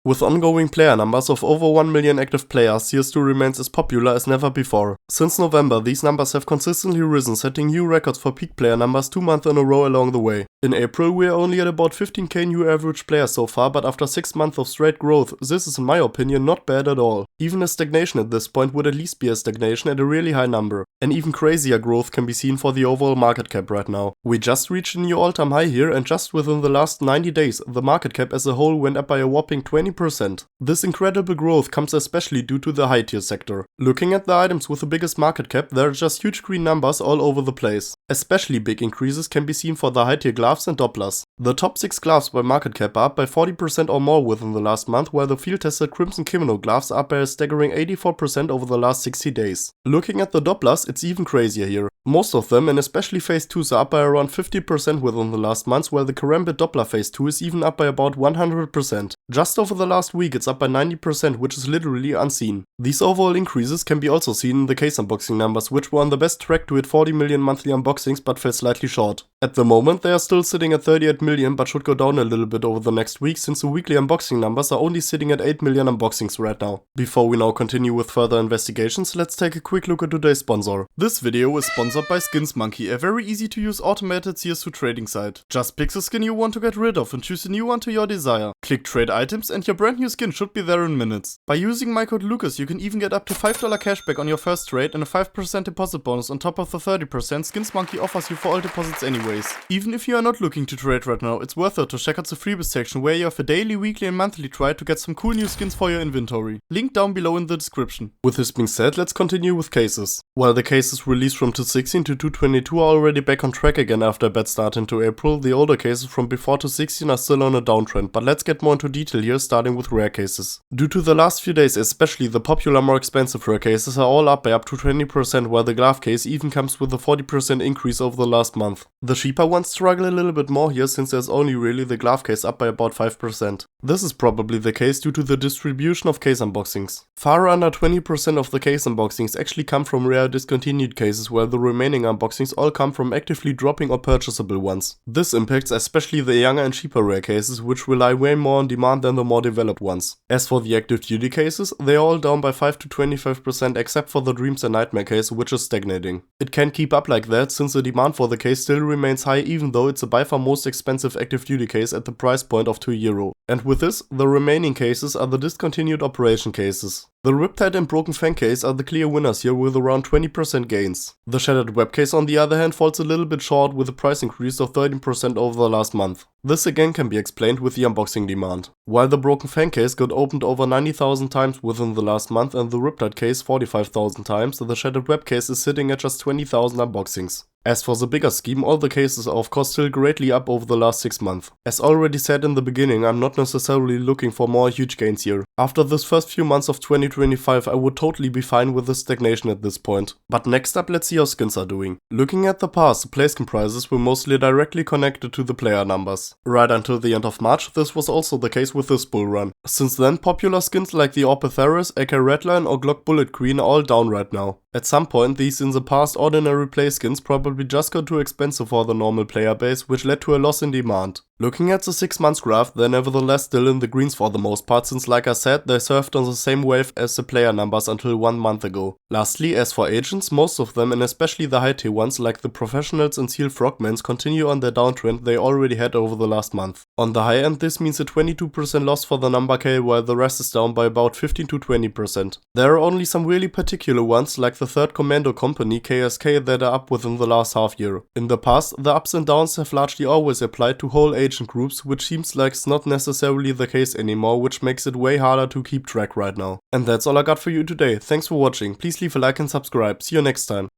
With ongoing player numbers of over 1 million active players, CS2 remains as popular as never before. Since November, these numbers have consistently risen, setting new records for peak player numbers 2 months in a row along the way. In April, we are only at about 15k new average players so far, but after 6 months of straight growth, this is in my opinion not bad at all. Even a stagnation at this point would at least be a stagnation at a really high number. An even crazier growth can be seen for the overall market cap right now. We just reached a new all-time high here, and just within the last 90 days, the market cap as a whole went up by a whopping 20%. This incredible growth comes especially due to the high tier sector. Looking at the items with the biggest market cap, there are just huge green numbers all over the place. Especially big increases can be seen for the high tier gloves and Dopplers. The top 6 gloves by market cap are up by 40% or more within the last month, while the field tested Crimson Kimono gloves are up by a staggering 84% over the last 60 days. Looking at the Dopplers, it's even crazier here. Most of them, and especially phase 2s, are up by around 50% within the last months, while the Karambit Doppler phase 2 is even up by about 100%. Just over the last week it's up by 90%, which is literally unseen. These overall increases can be also seen in the case unboxing numbers, which were on the best track to hit 40 million monthly unboxings but fell slightly short. At the moment they are still sitting at 38 million but should go down a little bit over the next week, since the weekly unboxing numbers are only sitting at 8 million unboxings right now. Before we now continue with further investigations, let's take a quick look at today's sponsor. This video is sponsored by SkinsMonkey, a very easy to use automated CS2 trading site. Just pick the skin you want to get rid of and choose a new one to your desire. Click trade items and your brand new skin should be there in minutes. By using my code Lucas you can even get up to $5 cashback on your first trade and a 5% deposit bonus on top of the 30% SkinsMonkey offers you for all deposits anyways. Even if you are not looking to trade right now, it's worth it to check out the freebies section where you have a daily, weekly and monthly try to get some cool new skins for your inventory. Link down below in the description. With this being said, let's continue with cases. While the cases released from 216 to 222 are already back on track again after a bad start into April, the older cases from before 216 are still on a downtrend, but let's get more into detail here, starting with rare cases. Due to the last few days, especially the popular more expensive rare cases are all up by up to 20%, while the glove case even comes with a 40% increase over the last month. The cheaper ones struggle a little bit more here, since there's only really the glove case up by about 5%. This is probably the case due to the distribution of case unboxings. Far under 20% of the case unboxings actually come from rare discontinued cases, while the remaining unboxings all come from actively dropping or purchasable ones. This impacts especially the younger and cheaper rare cases, which rely way more on demand than the more developed ones. As for the active duty cases, they are all down by 5 to 25% except for the Dreams and Nightmare case, which is stagnating. It can't keep up like that since the demand for the case still remains high, even though it's a by far most expensive active duty case at the price point of €2. And with this, the remaining cases are the discontinued operation cases. The Riptide and Broken Fang case are the clear winners here with around 20% gains. The Shattered Web case on the other hand falls a little bit short with a price increase of 13% over the last month. This again can be explained with the unboxing demand. While the Broken Fang case got opened over 90,000 times within the last month and the Riptide case 45,000 times, the Shattered Web case is sitting at just 20,000 unboxings. As for the bigger scheme, all the cases are of course still greatly up over the last 6 months. As already said in the beginning, I'm not necessarily looking for more huge gains here. After this first few months of 2025 I would totally be fine with the stagnation at this point. But next up, let's see how skins are doing. Looking at the past, the place comprises were mostly directly connected to the player numbers. Right until the end of March, this was also the case with this bull run. Since then, popular skins like the Orphetheris, AK Redline or Glock Bullet Queen are all down right now. At some point, these in the past ordinary play skins probably just got too expensive for the normal player base, which led to a loss in demand. Looking at the 6 months graph, they're nevertheless still in the greens for the most part, since like I said, they surfed on the same wave as the player numbers until 1 month ago. Lastly, as for agents, most of them, and especially the high tier ones like the Professionals and Seal Frogmans, continue on their downtrend they already had over the last month. On the high end, this means a 22% loss for the number K, while the rest is down by about 15 to 20%. There are only some really particular ones like the 3rd Commando Company KSK that are up within the last half year. In the past, the ups and downs have largely always applied to whole agent groups, which seems like it's not necessarily the case anymore, which makes it way harder to keep track right now. And that's all I got for you today. Thanks for watching. Please leave a like and subscribe. See you next time.